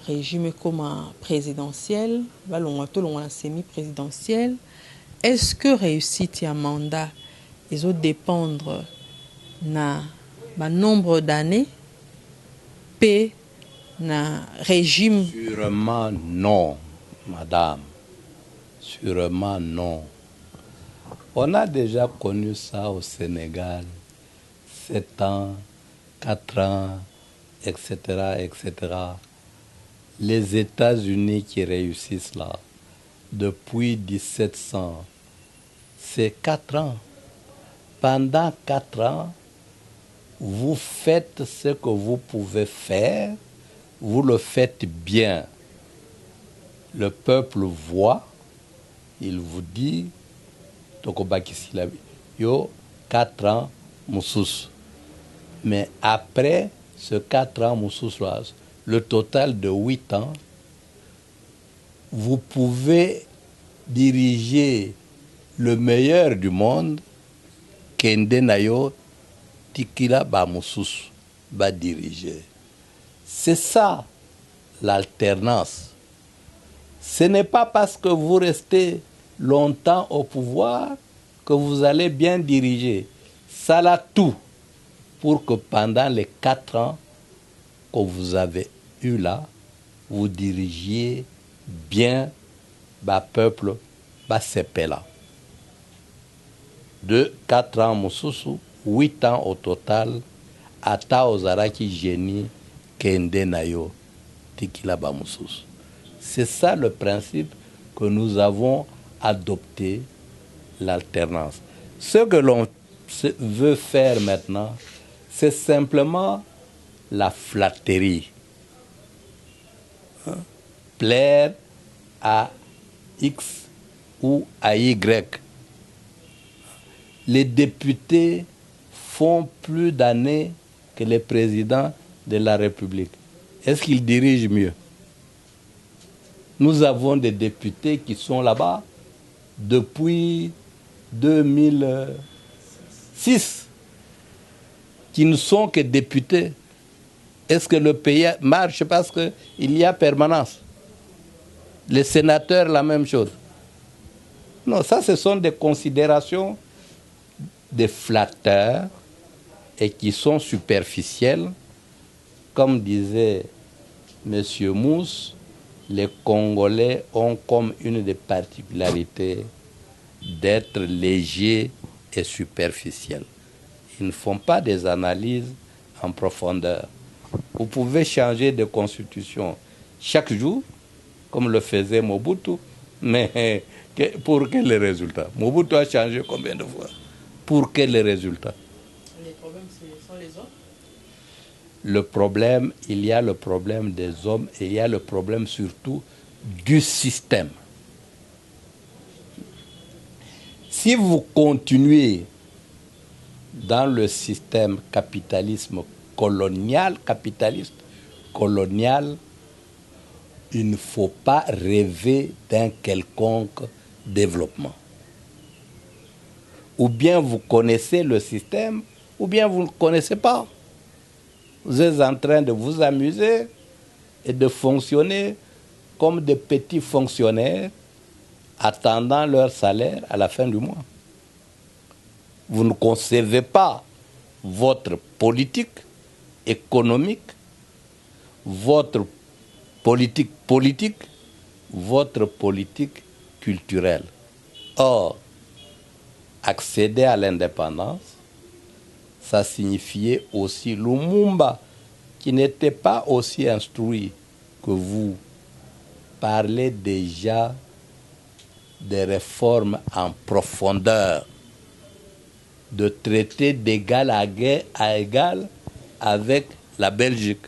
A: régime comme présidentiel, semi-présidentiel. Est-ce que réussite un mandat, ils ont dépendre na nombre d'années, P na régime?
G: Sûrement non, madame. Sûrement non. On a déjà connu ça au Sénégal. 7 ans, 4 ans, etc., etc. Les États-Unis qui réussissent là, depuis 1700, c'est 4 ans. Pendant 4 ans, vous faites ce que vous pouvez faire vous le faites bien, le peuple voit, il vous dit, yo 4 ans, Moussous. Mais après ce 4 ans, Moussous, le total de 8 ans, vous pouvez diriger le meilleur du monde, Kende Nayo, Tikila ba Moussous, va diriger. C'est ça l'alternance. Ce n'est pas parce que vous restez longtemps au pouvoir que vous allez bien diriger. Ça l'a tout pour que pendant les 4 ans que vous avez eu là, vous dirigiez bien le peuple, le là. De 4 ans Moussoussou, 8 ans au total, ata ozaraki génie kende nayo tikila ba Moussoussou. C'est ça le principe que nous avons adopté, l'alternance. Ce que l'on veut faire maintenant, c'est simplement la flatterie. Plaire à X ou à Y. Les députés font plus d'années que les présidents de la République. Est-ce qu'ils dirigent mieux? Nous avons des députés qui sont là-bas depuis 2006, qui ne sont que députés. Est-ce que le pays marche parce qu'il y a permanence? Les sénateurs, la même chose. Non, ça, ce sont des considérations des flatteurs et qui sont superficielles. Comme disait M. Mousse, les Congolais ont comme une des particularités d'être légers et superficiels. Ils ne font pas des analyses en profondeur. Vous pouvez changer de constitution chaque jour, comme le faisait Mobutu, mais pour quel résultat? Mobutu a changé combien de fois? Pour quel résultat?
A: Les problèmes, ce sont les hommes.
G: Le problème, il y a le problème des hommes et il y a le problème surtout du système. Si vous continuez dans le système capitaliste colonial, il ne faut pas rêver d'un quelconque développement. Ou bien vous connaissez le système, ou bien vous ne le connaissez pas. Vous êtes en train de vous amuser et de fonctionner comme des petits fonctionnaires attendant leur salaire à la fin du mois. Vous ne concevez pas votre politique économique, votre politique politique, votre politique culturelle. Or, accéder à l'indépendance, ça signifiait aussi Lumumba, qui n'était pas aussi instruit que vous, parlait déjà des réformes en profondeur, de traiter d'égal à égal avec la Belgique.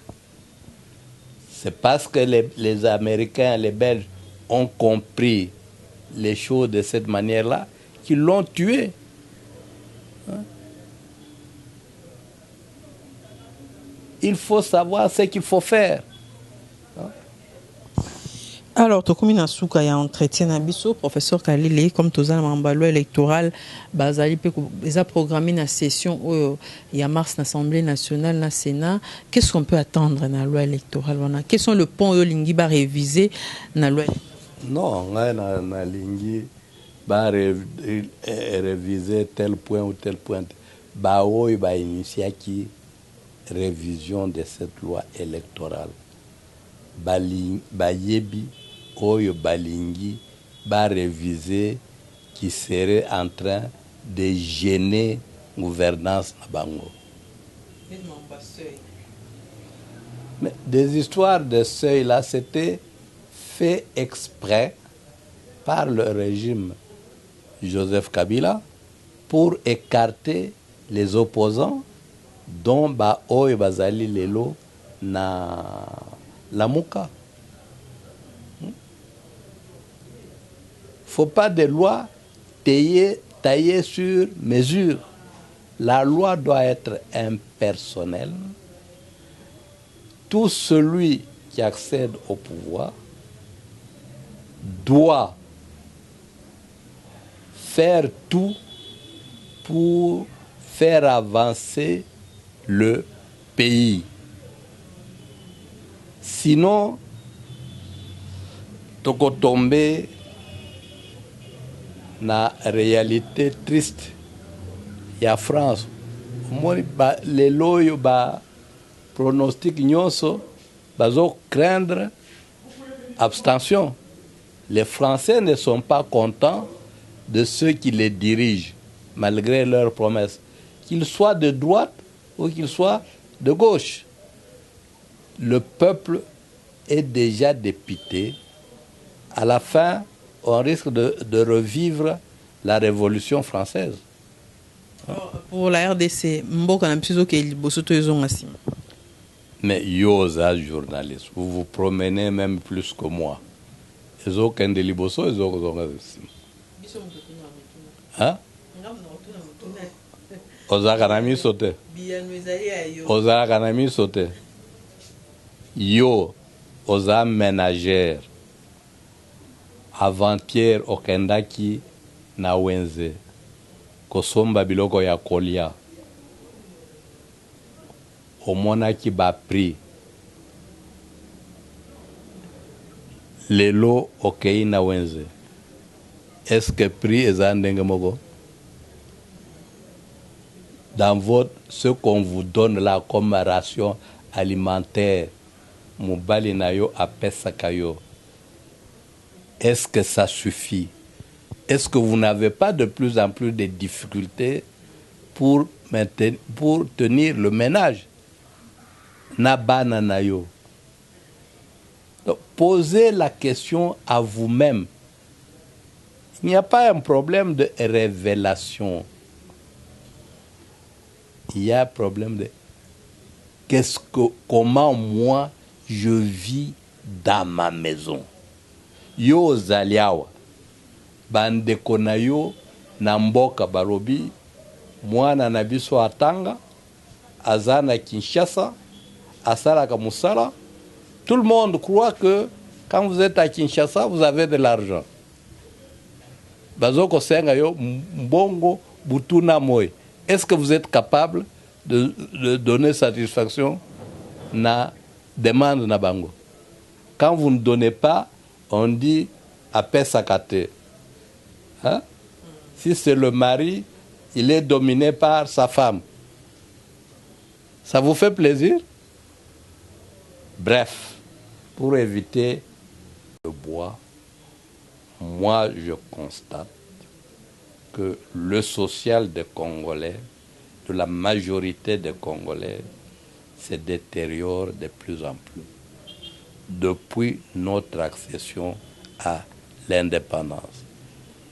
G: C'est parce que les Américains et les Belges ont compris les choses de cette manière-là qu'ils l'ont tué. Il faut savoir ce qu'il faut faire.
A: Alors, Tokomi Nasuka, il y a un entretien Nabiso, professeur Kalili, comme tous les membres électoral, Bazali, ils ont programmé une session il y a mars l'Assemblée nationale, le Sénat. Qu'est-ce qu'on peut attendre dans la loi électorale? Quels sont les points que l'Ingi va réviser dans la loi électorale?
G: Non, l'Ingi va réviser tel point ou tel point. Il va initier qui révision de cette loi électorale. Bayebi Oyo Balingi va réviser qui serait en train de gêner gouvernance à Bango. Mais des histoires de seuil là, c'était fait exprès par le régime Joseph Kabila pour écarter les opposants dont Oyo Bazali Lelo na Lamuka. Faut pas des lois taillées sur mesure. La loi doit être impersonnelle. Tout celui qui accède au pouvoir doit faire tout pour faire avancer le pays. Sinon, toko tomber na réalité triste. Il y a France. Les lois ba pronostic nyonso bazo craindre abstention. Les Français ne sont pas contents de ceux qui les dirigent, malgré leurs promesses, qu'ils soient de droite ou qu'ils soient de gauche. Le peuple est déjà dépité. À la fin, on risque de revivre la Révolution française.
A: Pour la RDC, Mboka na mpizo ke libosoto ezonga.
G: Mais yoza journaliste, vous vous promenez même plus que moi. Ezo kende liboso ezo zonga sim. Hein? Ozaka na miso te. Ozaka na miso te. Yo oza ménagère. Avant-hier okendaki na wenze. Kosomba biloko ya kolia. Omonaki ba prix. Lelo okei na wenze. Est-ce que prix eza ndenge moko? Dans ce qu'on vous donne là comme ration alimentaire, mobali na yo apesaka yo. Est-ce que ça suffit? Est-ce que vous n'avez pas de plus en plus de difficultés pour tenir le ménage? Nabana na yo. Donc, posez la question à vous-même. Il n'y a pas un problème de révélation. Il y a un problème de comment moi je vis dans ma maison. Yo zaliawa bandeko na yo na mboka barobi mwana na biso atanga azana Kinshasa asalaka musala. Tout le monde croit que quand vous êtes à Kinshasa vous avez de l'argent. Bazoko senga yo mbongo butuna moy. Est-ce que vous êtes capable de donner satisfaction na demande na bango? Quand vous ne donnez pas, on dit apé sakate. Hein? Si c'est le mari, il est dominé par sa femme. Ça vous fait plaisir? Bref, pour éviter le bois, moi je constate que le social des Congolais, de la majorité des Congolais, se détériore de plus en plus depuis notre accession à l'indépendance.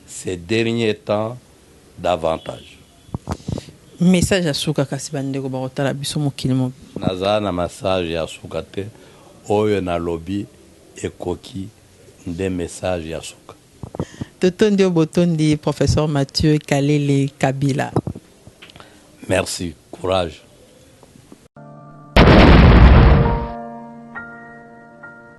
G: Ces derniers temps, davantage.
A: Message à Souka Kasibandeko Barotala biso mokili mo.
G: Naza na message ya Souka te oyo na lobby ekoki nde message ya Souka.
A: Totondi Obotondi, professeur Mathieu Kalele Kabila.
G: Merci, courage.